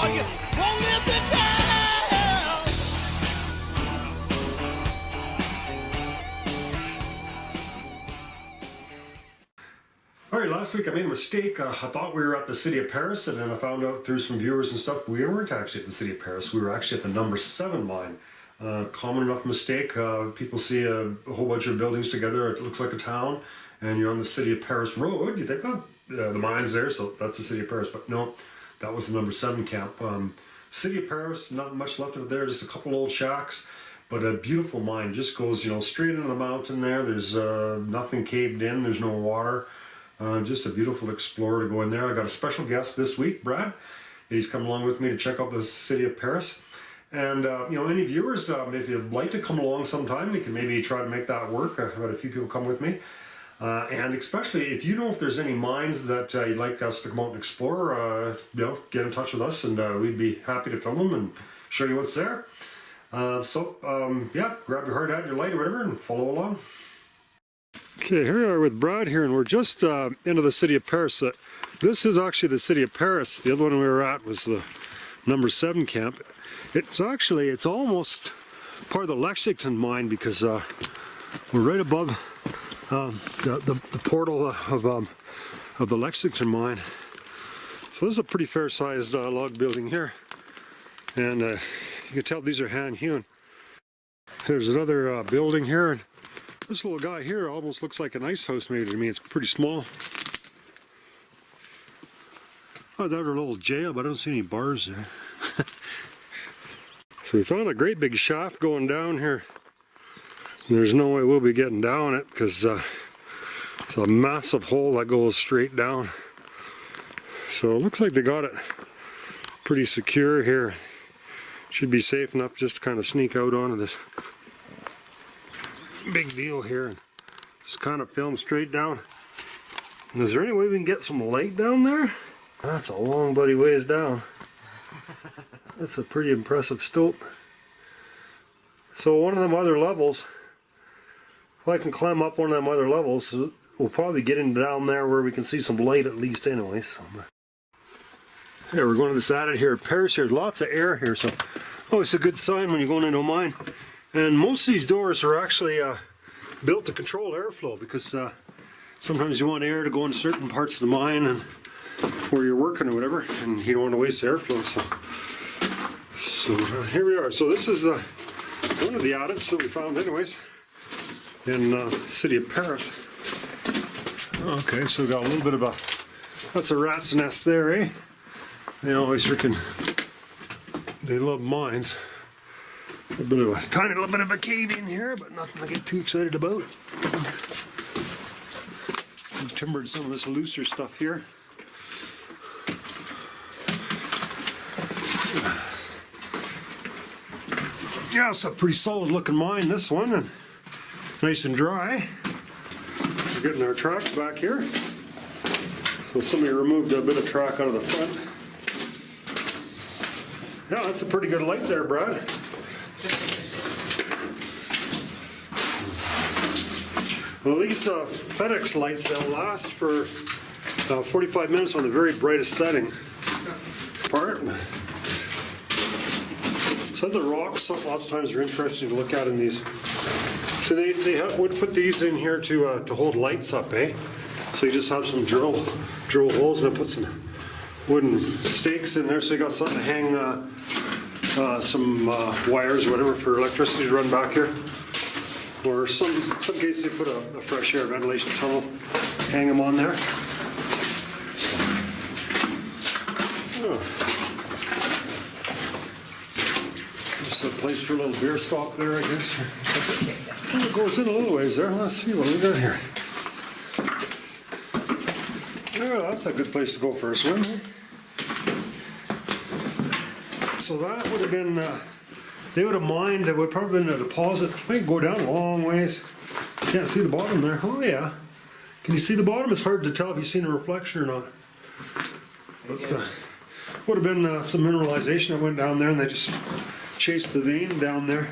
or you won't live to tell. Alright, last week I made a mistake. I thought we were at the City of Paris, and then I found out through some viewers and stuff we weren't actually at the City of Paris. We were actually at the number 7 mine. Common enough mistake. People see a whole bunch of buildings together, it looks like a town, and you're on the City of Paris road. You think, oh, the mine's there, so that's the City of Paris. But no, that was the number 7 camp. City of Paris, not much left of it there, just a couple old shacks. But a beautiful mine, just goes, you know, straight into the mountain there. There's nothing caved in, there's no water. Just a beautiful explorer to go in there. I got a special guest this week, Brad. He's come along with me to check out the City of Paris. And, you know, any viewers, if you'd like to come along sometime, we can maybe try to make that work. I've had a few people come with me. And especially if you know if there's any mines that you'd like us to come out and explore, you know, get in touch with us, and we'd be happy to film them and show you what's there. Yeah, grab your hard hat and your light or whatever and follow along. Okay, here we are with Brad here, and we're just into the City of Paris. This is actually the City of Paris. The other one we were at was the number 7 camp. It's almost part of the Lexington mine, because we're right above the portal of the Lexington mine. So this is a pretty fair-sized log building here, and you can tell these are hand-hewn. There's another building here, and this little guy here almost looks like an ice house maybe to me. It's pretty small. Oh, that a little jail, but I don't see any bars there. So we found a great big shaft going down here. There's no way we'll be getting down it, because it's a massive hole that goes straight down. So it looks like they got it pretty secure here. Should be safe enough just to kind of sneak out onto this big deal here and just kind of film straight down. And is there any way we can get some light down there? That's a long bloody ways down. That's a pretty impressive stope. So one of them other levels, if I can climb up one of them other levels, we'll probably get into down there where we can see some light at least anyway. So yeah, we're going to this attic here at Paris. Here, lots of air here, so it's a good sign when you're going into a mine. And most of these doors are actually built to control airflow, because sometimes you want air to go into certain parts of the mine and where you're working or whatever, and you don't want to waste airflow. So here we are. So this is one of the attics that we found anyways in the City of Paris. Okay, so we got a little bit of that's a rat's nest there, eh? They always freaking, they love mines. A bit of a tiny little bit of a cave in here, but nothing to get too excited about. We've timbered some of this looser stuff here. Yeah, it's a pretty solid looking mine, this one, and nice and dry. We're getting our tracks back here. So somebody removed a bit of track out of the front. Yeah, that's a pretty good light there, Brad. Well, these FedEx lights, they'll last for 45 minutes on the very brightest setting. Part. So the rocks, lots of times are interesting to look at in these. So they would put these in here to hold lights up, eh? So you just have some drill holes, and put some wooden stakes in there, so you got something to hang some wires or whatever for electricity to run back here. Or some cases they put a fresh air ventilation tunnel, hang them on there. Just a place for a little beer stop there, I guess. It goes in a little ways there. Let's see what we got here. Oh, that's a good place to go for a swim. So that would have been, they would have mined, it would probably been a deposit. Might go down a long ways. Can't see the bottom there. Oh yeah. Can you see the bottom? It's hard to tell if you've seen a reflection or not. But, would have been some mineralization that went down there, and they just chased the vein down there.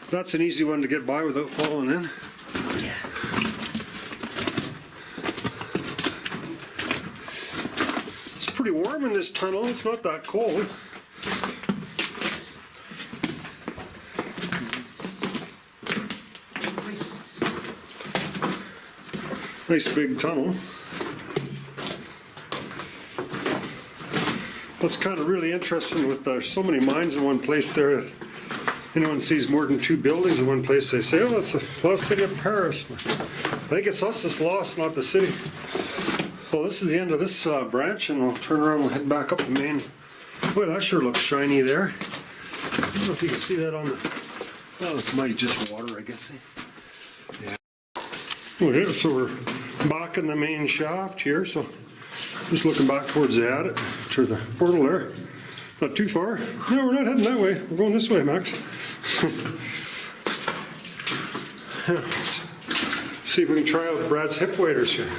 That's an easy one to get by without falling in. It's pretty warm in this tunnel. It's not that cold. Nice big tunnel. What's kind of really interesting with there's so many mines in one place there. Anyone sees more than 2 buildings in one place, they say, oh, it's a lost city of Paris. I think it's us that's lost, not the city. Well, this is the end of this branch, and we'll turn around and head back up the main. Boy, that sure looks shiny there. I don't know if you can see that on the... Well, it might just water, I guess. Yeah. Okay, so we're back in the main shaft here, so just looking back towards the attic, to the portal there. Not too far. No, we're not heading that way. We're going this way, Max. Let's see if we can try out Brad's hip waders here.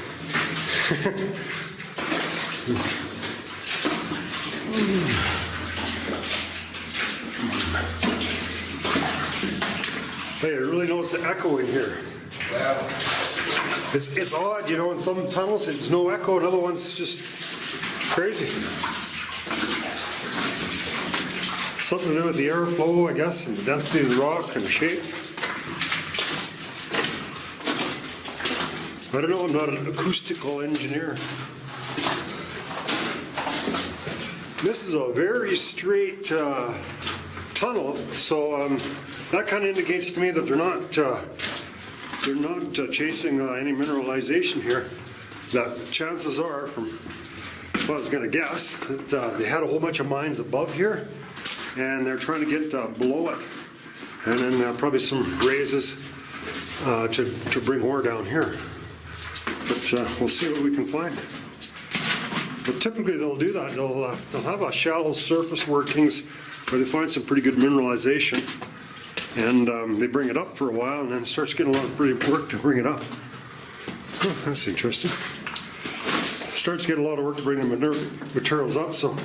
Hey, I really notice the echo in here. Wow. It's odd, you know, in some tunnels there's no echo, in other ones it's just crazy. Something to do with the airflow, I guess, and the density of the rock and the shape. I don't know, I'm not an acoustical engineer. This is a very straight tunnel, so that kind of indicates to me that they're not chasing any mineralization here. That chances are, from what I was going to guess, that they had a whole bunch of mines above here, and they're trying to get below it, and then probably some raises to bring ore down here. But we'll see what we can find. But typically they'll do that. They'll have a shallow surface workings where they find some pretty good mineralization, and they bring it up for a while, and then it starts getting a lot of pretty work to bring it up. Oh, that's interesting. Starts getting a lot of work to bring the materials up, so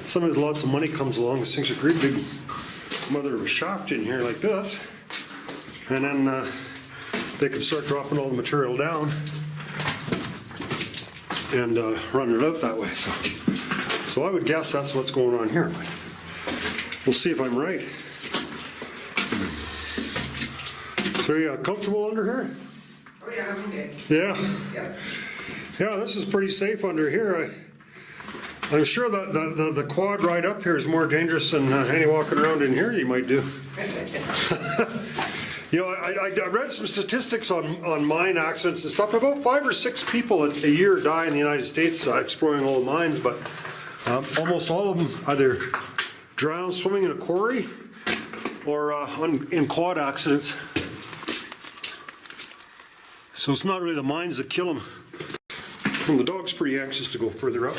sometimes lots of money comes along. This thing's a great big mother of a shaft in here like this, and then they can start dropping all the material down and run it out that way. So I would guess that's what's going on here, but we'll see if I'm right. So you comfortable under here? Oh yeah, I'm okay. Yeah? Yep. Yeah, this is pretty safe under here. I'm sure that the quad ride up here is more dangerous than any walking around in here you might do. You know, I read some statistics on mine accidents and stuff. About 5 or 6 people a year die in the United States exploring old mines, but almost all of them either drown swimming in a quarry or in quad accidents. So it's not really the mines that kill them. And the dog's pretty anxious to go further up.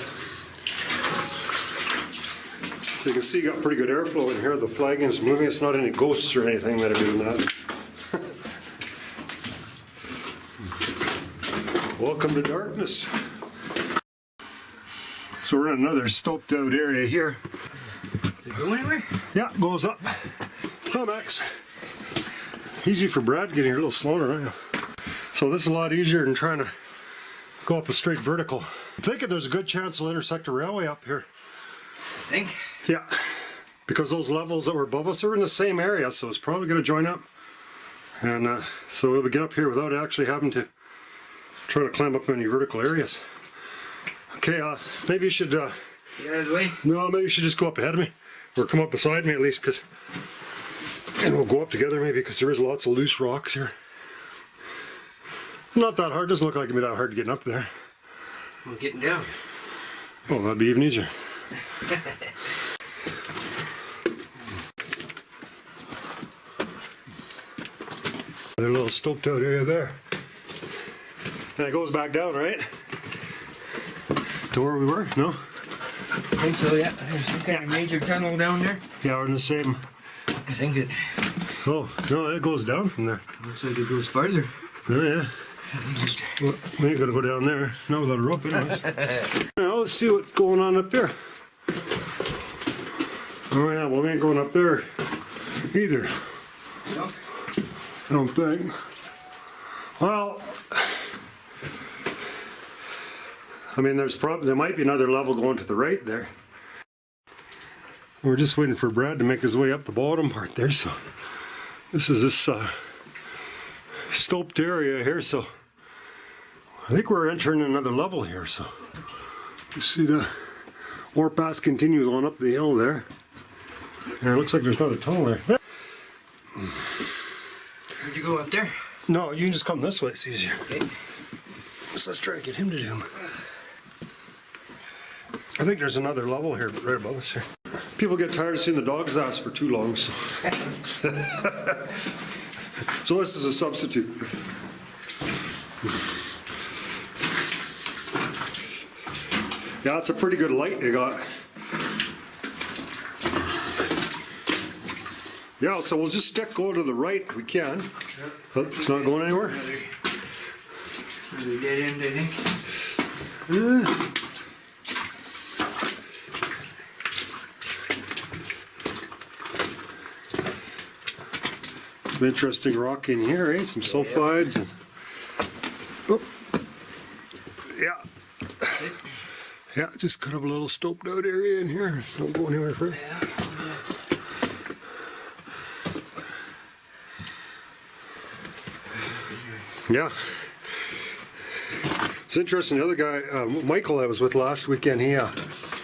So you can see you got pretty good airflow in here. The flagging is moving. It's not any ghosts or anything that are doing that. Welcome to darkness. So we're in another stoped out area here. Did it go anywhere? Yeah, goes up. Hi, Max. Easy for Brad getting here, a little slower, aren't you? So this is a lot easier than trying to go up a straight vertical. I'm thinking there's a good chance we'll intersect a railway up here. Think? Yeah, because those levels that were above us are in the same area, so it's probably going to join up. And so we'll get up here without actually having to try to climb up any vertical areas. Okay, maybe you should... Get out of the way? No, maybe you should just go up ahead of me, or come up beside me at least, and we'll go up together maybe, because there is lots of loose rocks here. Not that hard, doesn't look like it'd be that hard getting up there. We're getting down. Oh, that'd be even easier. A little stoped out area there. And it goes back down, right? To where we were? No? I think so, yeah. There's some kind of major tunnel down there. Yeah, we're in the same. I think it Oh, no, it goes down from there. looks like it goes farther. Oh, yeah. Well, we ain't gonna go down there. Not without a rope, anyways. Now, let's see what's going on up there. Oh, yeah, well, we ain't going up there either. No? I don't think. Well, I mean, there might be another level going to the right there. We're just waiting for Brad to make his way up the bottom part there. So this is this stoped area here. So I think we're entering another level here. So you see the warpath continues on up the hill there. And it looks like there's another tunnel there. Would you go up there? No, you can just come this way. It's easier. Okay. So let's try to get him to do them. I think there's another level here, right above us here. People get tired of seeing the dog's ass for too long, so. So this is a substitute. Yeah, that's a pretty good light you got. Yeah, so we'll just go to the right if we can. Oh, it's not going anywhere? Another dead end, I think. Some interesting rock in here, eh? Some sulfides. And, oh. Yeah. Yeah, just kind of a little stoped out area in here. Don't go anywhere further. Yeah. It's interesting. The other guy, Michael, I was with last weekend, he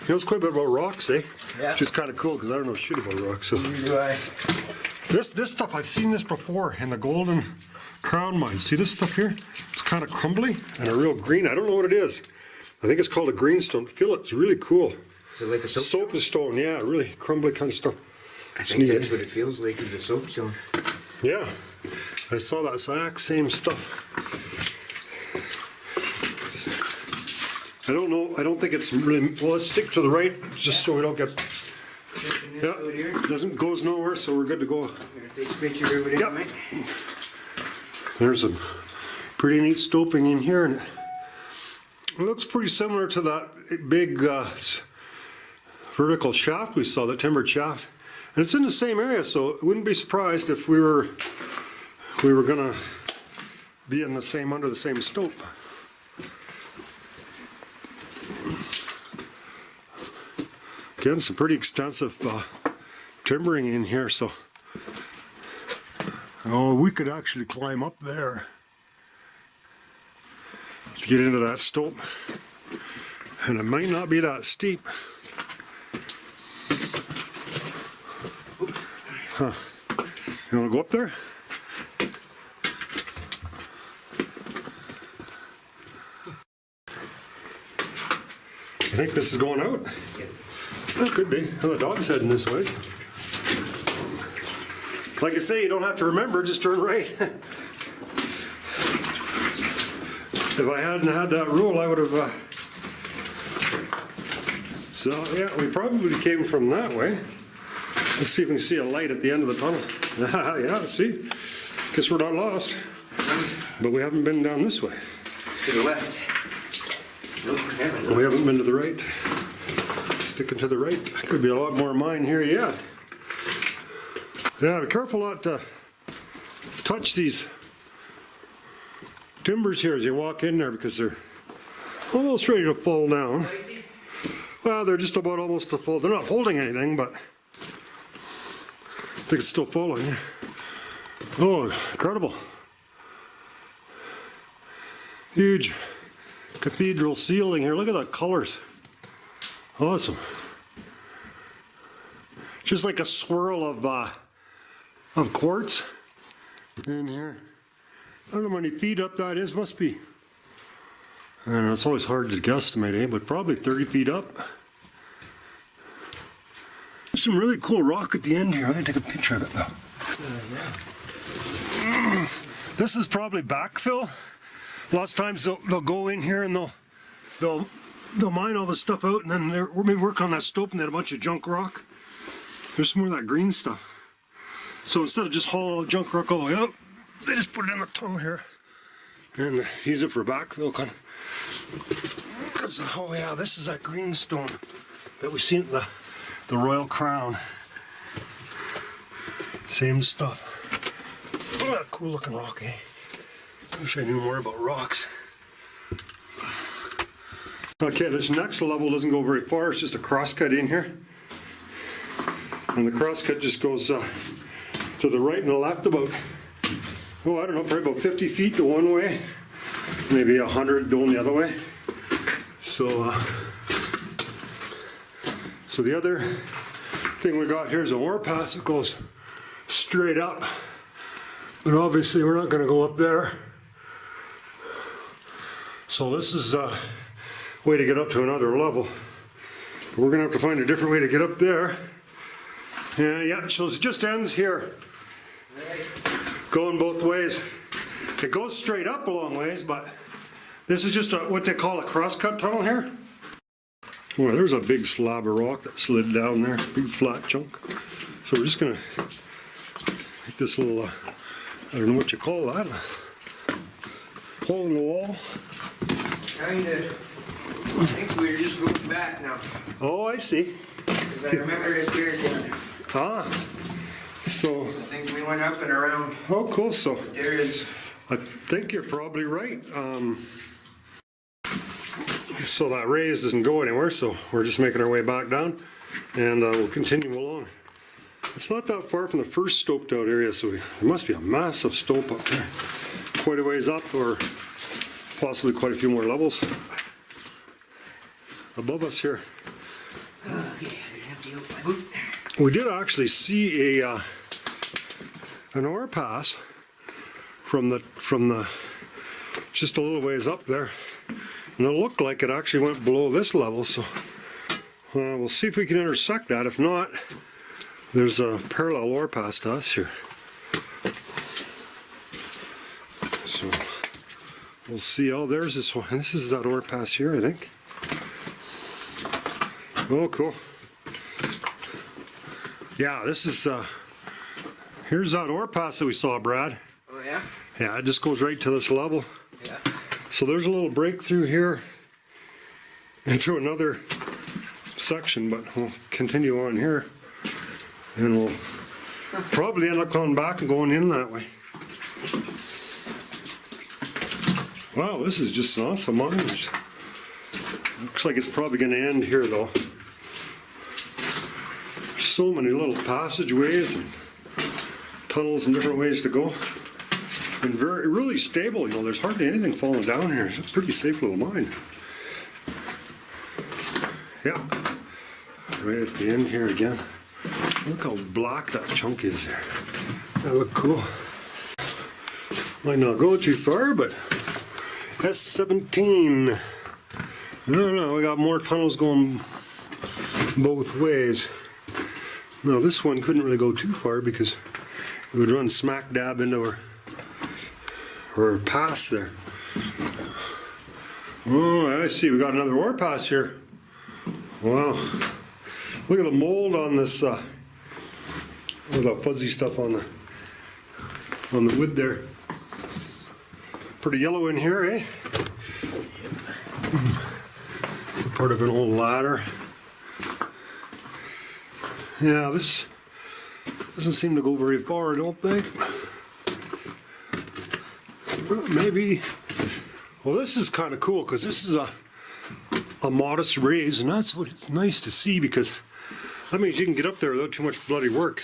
knows quite a bit about rocks, eh? Yeah. Which is kind of cool because I don't know shit about rocks. So. Neither do I. This stuff, I've seen this before in the Golden Crown mine. See this stuff here? It's kind of crumbly and a real green. I don't know what it is. I think it's called a greenstone. Feel it. It's really cool. Is it like a Soapstone, yeah, really crumbly kind of stuff. I think that's what it feels like, is a soapstone. Yeah, I saw that exact same stuff. I don't know. I don't think it's really. Well, let's stick to the right, just so we don't get. Yeah, goes nowhere, so we're good to go. Take a picture of everything, Yep. mate. There's a pretty neat stoping in here, and it looks pretty similar to that big vertical shaft we saw, the timbered shaft, and it's in the same area. So I wouldn't be surprised if we were gonna be in under the same stope. Again, some pretty extensive timbering in here, so we could actually climb up there to get into that stope, and it might not be that steep. Huh. You want to go up there? I think this is going out. It could be. Well, the dog's heading this way. Like I say, you don't have to remember, just turn right. If I hadn't had that rule, I would have... So, yeah, we probably came from that way. Let's see if we can see a light at the end of the tunnel. Yeah, see? Guess we're not lost. But we haven't been down this way. To the left. We haven't been to the right. Sticking to the right. Could be a lot more mine here yet. Yeah, be careful not to touch these timbers here as you walk in there, because they're almost ready to fall down. Well, they're just about almost to fall. They're not holding anything, but I think it's still falling. Oh, incredible. Huge cathedral ceiling here. Look at the colors. Awesome. Just like a swirl of quartz in here. I don't know how many feet up that is. Must be. I don't know, it's always hard to guesstimate, eh? But probably 30 feet up. There's some really cool rock at the end here. I'm gonna take a picture of it though. This is probably backfill. Lots of times they'll go in here and they'll mine all this stuff out, and then we're maybe work on that stope, and they had a bunch of junk rock. There's some more of that green stuff. So instead of just hauling all the junk rock all the way up, they just put it in the tunnel here and use it for backfill. Because oh yeah, this is that green stone that we seen at the Royal Crown. Same stuff. Oh, that cool looking rock, eh? I wish I knew more about rocks. Okay, this next level doesn't go very far. It's just a crosscut in here. And the crosscut just goes to the right and the left about, oh, I don't know, probably about 50 feet the one way, maybe 100 going the other way. So, so the other thing we got here is an ore pass that goes straight up. But obviously we're not going to go up there. So this is a way to get up to another level. We're going to have to find a different way to get up there. Yeah, so it just ends here. Going both ways. It goes straight up a long ways, but this is just what they call a crosscut tunnel here. Well, there's a big slab of rock that slid down there, big flat chunk. So we're just going to make this little, I don't know what you call that, hole in the wall. I think we're just going back now. Oh, I see. Because I remember this here again. Ah, so. I think we went up and around. Oh, cool. So There is. I think you're probably right. So that raise doesn't go anywhere, so we're just making our way back down, and we'll continue along. It's not that far from the first stoped out area, so there must be a massive stope up there. Quite a ways up, or possibly quite a few more levels above us here. Okay, I'm gonna have to open my boot. We did actually see an ore pass from the just a little ways up there, and it looked like it actually went below this level. So we'll see if we can intersect that. If not, there's a parallel ore pass to us here. So we'll see. Oh, there's this one. This is that ore pass here, I think. Oh, cool. Yeah, this is, here's that ore pass that we saw, Brad. Oh, yeah? Yeah, it just goes right to this level. Yeah. So there's a little breakthrough here into another section, but we'll continue on here. And we'll probably end up coming back and going in that way. Wow, this is just an awesome mine. Looks like it's probably going to end here, though. So many little passageways and tunnels and different ways to go. And really stable, you know, there's hardly anything falling down here. It's a pretty safe little mine. Yeah, right at the end here again. Look how black that chunk is there. That look cool. Might not go too far, but S17. I don't know, we got more tunnels going both ways. Now this one couldn't really go too far because it would run smack dab into our pass there. Oh, I see, we got another ore pass here. Wow. Look at the mold on this, look at that fuzzy stuff on the wood there. Pretty yellow in here, eh? Part of an old ladder. Yeah, this doesn't seem to go very far, I don't think. Maybe. Well, this is kind of cool because this is a modest raise, and that's what it's nice to see, because that means you can get up there without too much bloody work.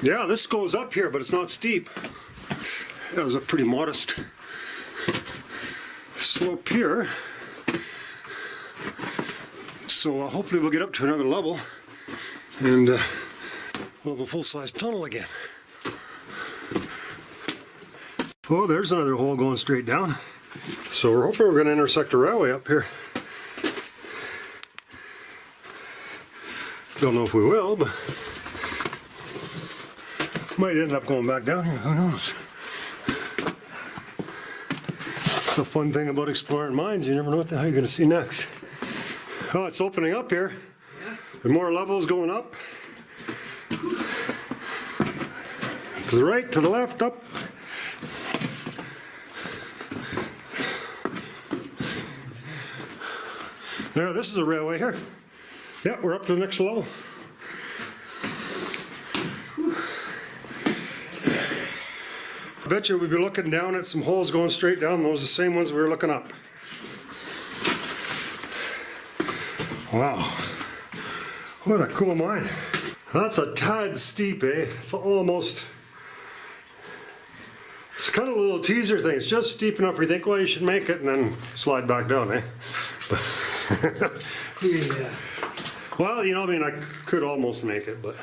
Yeah, this goes up here, but it's not steep. That was a pretty modest slope here. So hopefully we'll get up to another level and we'll have a full-size tunnel again. Oh, there's another hole going straight down. So we're hoping we're going to intersect a railway up here. Don't know if we will, but might end up going back down here, who knows. It's a fun thing about exploring mines, you never know what the hell you're going to see next. Oh, it's opening up here. Yeah. And more levels going up. To the right, to the left, up. There, this is a railway here. Yeah, we're up to the next level. I bet you we'd be looking down at some holes going straight down. Those are the same ones we were looking up. Wow, what a cool mine. That's a tad steep, eh? It's almost, it's kind of a little teaser thing. It's just steep enough where you think, well, you should make it and then slide back down, eh? Yeah. Well, you know, I mean, I could almost make it, but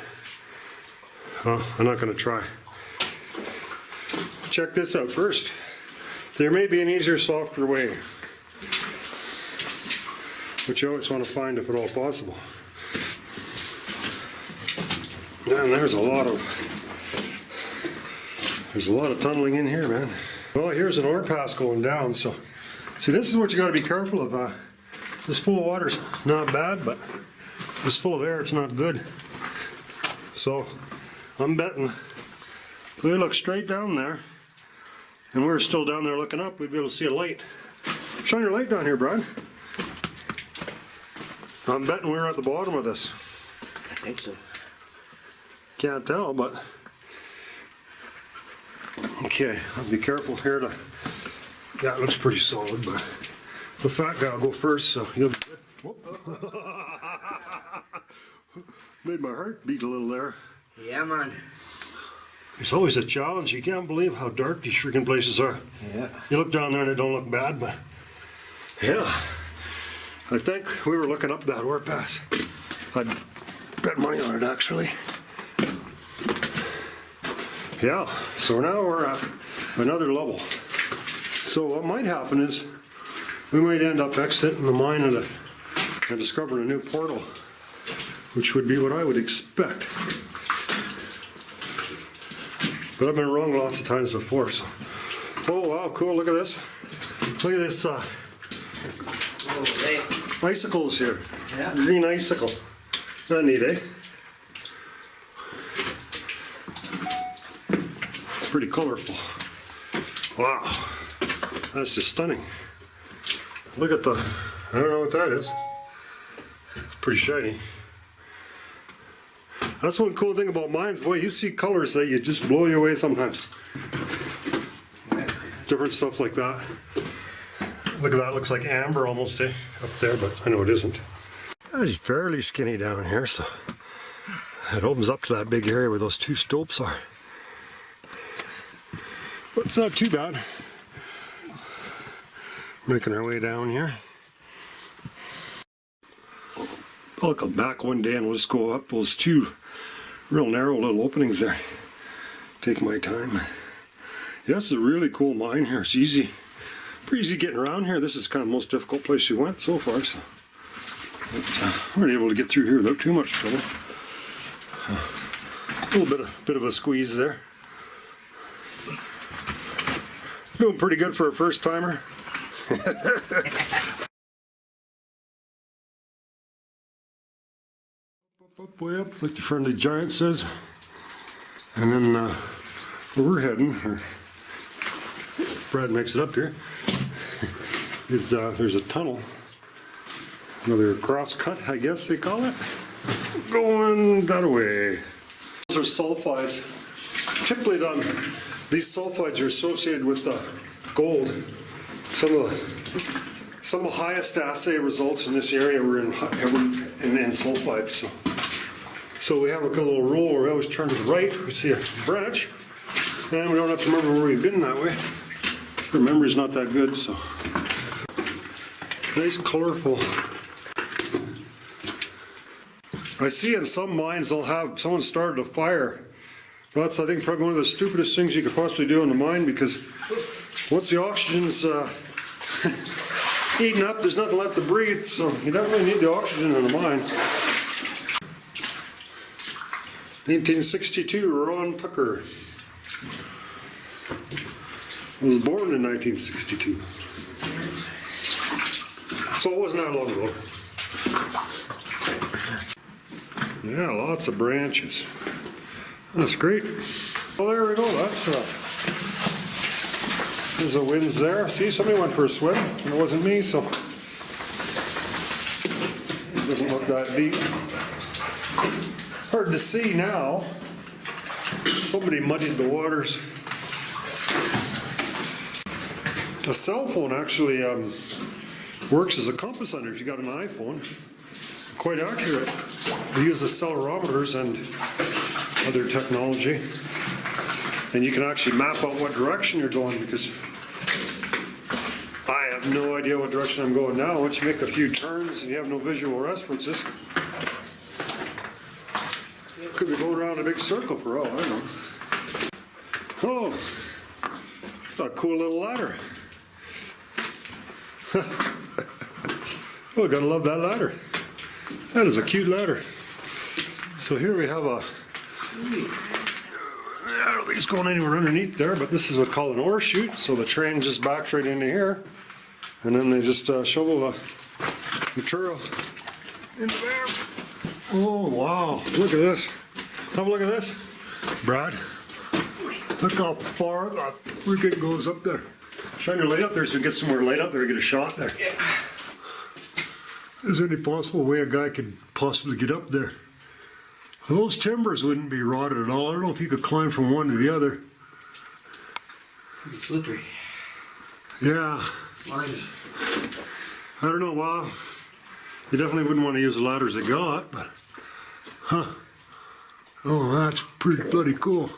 I'm not going to try. Check this out first. There may be an easier, softer way, which you always want to find if at all possible. Man, there's a lot of tunneling in here, man. Well, here's an ore pass going down, so see, this is what you got to be careful of. This full of water's not bad, but this full of air, it's not good. So I'm betting if we look straight down there, and we're still down there looking up, we'd be able to see a light. Shine your light down here, Brad. I'm betting we're at the bottom of this. I think so. Can't tell, but okay, I'll be careful here to, yeah, it looks pretty solid, but the fat guy will go first, so you'll be good. Whoop. Made my heart beat a little there. Yeah, man. It's always a challenge. You can't believe how dark these freaking places are. Yeah. You look down there and they don't look bad, but yeah. I think we were looking up that ore pass. I'd bet money on it, actually. Yeah, so now we're at another level. So what might happen is we might end up exiting the mine and discovering a new portal, which would be what I would expect. But I've been wrong lots of times before, so. Oh wow, cool, look at this. Look at this icicles here. Yeah. Green icicle. Not neat, eh? It's pretty colorful. Wow, that's just stunning. Look at the, I don't know what that is. It's pretty shiny. That's one cool thing about mines, boy, you see colors that you just blow you away sometimes. Different stuff like that. Look at that, looks like amber almost, eh? Up there, but I know it isn't. It's fairly skinny down here, so it opens up to that big area where those two stopes are. But it's not too bad. Making our way down here. I'll come back one day and we'll just go up those two real narrow little openings there. Take my time. Yeah, this is a really cool mine here. It's easy, pretty easy getting around here. This is kind of the most difficult place we went so far, so but, we're able to get through here without too much trouble. A little bit of a squeeze there. Doing pretty good for a first timer. Up, way up, like the friendly giant says. And then where we're heading, or Brad makes it up here, is there's a tunnel, another cross cut, I guess they call it, going that way. Those are sulfides. Typically these sulfides are associated with gold. Some of the highest assay results in this area were in sulfides. So we have a little rule where we always turn to the right, we see a branch, and we don't have to remember where we've been that way. Our memory's not that good, so. Nice, colorful. I see in some mines they'll have someone started a fire. Well, that's, I think, probably one of the stupidest things you could possibly do in the mine, because once the oxygen's eaten up, there's nothing left to breathe, so you don't really need the oxygen in the mine. 1962, Ron Tucker. I was born in 1962. So it wasn't that long ago. Yeah, lots of branches. That's great. Well, there we go. That's there's the winds there. See, somebody went for a swim, and it wasn't me, so it doesn't look that deep. Hard to see now. Somebody muddied the waters. A cell phone actually works as a compass under if you got an iPhone. quite accurate. We use the accelerometers and other technology. And you can actually map out what direction you're going, because I have no idea what direction I'm going now. Once you make a few turns and you have no visual references, could be going around a big circle for all I know. Oh, a cool little ladder. Oh, gotta love that ladder. That is a cute ladder. So here we have a, I don't think it's going anywhere underneath there, but this is what's called an ore chute. So the train just backs right into here, and then they just shovel the material into there. Oh, wow, look at this. Have a look at this. Brad, look how far that freaking goes up there. Shine your light up there so we can get some more light up there and get a shot there. Yeah. Is there any possible way a guy could possibly get up there? Those timbers wouldn't be rotted at all. I don't know if you could climb from one to the other. Pretty slippery. Yeah. Slimy. I don't know. Well, you definitely wouldn't want to use the ladders they got, but huh. Oh, that's pretty bloody cool.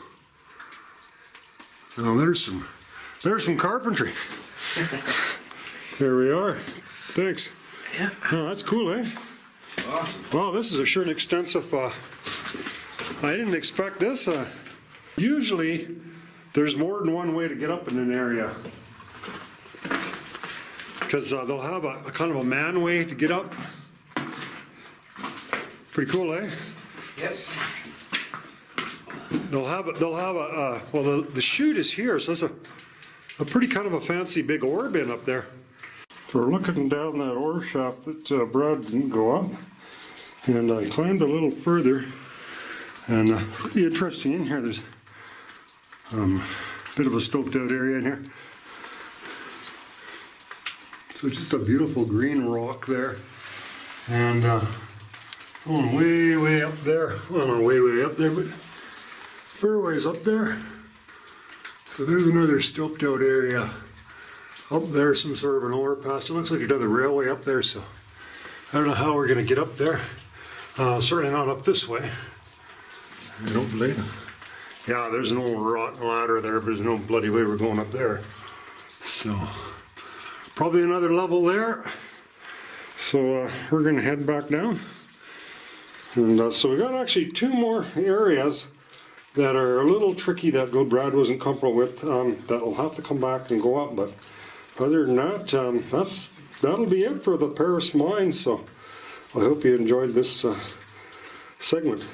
Oh, there's some carpentry. There we are. Thanks. Yeah. Oh, that's cool, eh? Awesome. Wow, this is a sure an extensive. I didn't expect this. Usually, there's more than one way to get up in an area, because they'll have a kind of a man way to get up. Pretty cool, eh? Yep. They'll have a well, the chute is here, so it's a pretty kind of a fancy big ore bin up there. So we're looking down that ore shaft that Brad didn't go up, and I climbed a little further, and pretty interesting in here. There's a bit of a stoked out area in here. So just a beautiful green rock there, and going way up there. Well, not way up there, but fair ways up there. So there's another stoked out area. Up there, some sort of an overpass. It looks like another railway up there, so I don't know how we're going to get up there. Certainly not up this way. I don't believe. Yeah, there's an old rotten ladder there, but there's no bloody way we're going up there. So probably another level there. So we're going to head back down. And so we got actually two more areas that are a little tricky that Brad wasn't comfortable with. That'll have to come back and go up, but other than that, that'll be it for the Paris mine. So I hope you enjoyed this segment.